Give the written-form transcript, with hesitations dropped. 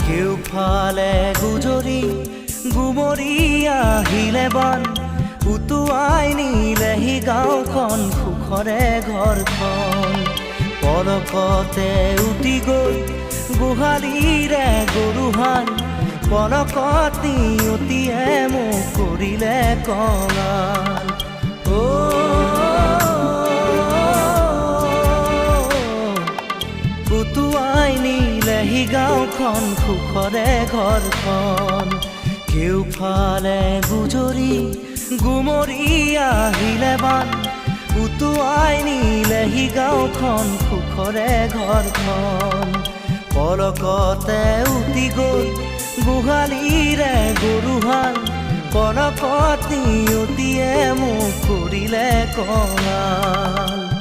কেউফালে গুজৰি গুমৰি আহিলে বান উটুৱাই নিলেহি গাঁওখন সুখৰে ঘৰখন পলকতে উটি গৈ গোহালিৰে গৰুহাল পলকত নিয়তিয়ে মোক কৰিলে কঙাল উটুৱাই নিলেহি গাঁওখন সুখৰে ঘৰখন কেউফালে গুজৰি গুমৰি আহিলে বান উটুৱাই নিলেহি গাঁওখন সুখৰে ঘৰখন পলকতে উটি গৈ গোহালিৰে গৰুহাল পলকত নিয়তিয়ে মোক কৰিলে কঙাল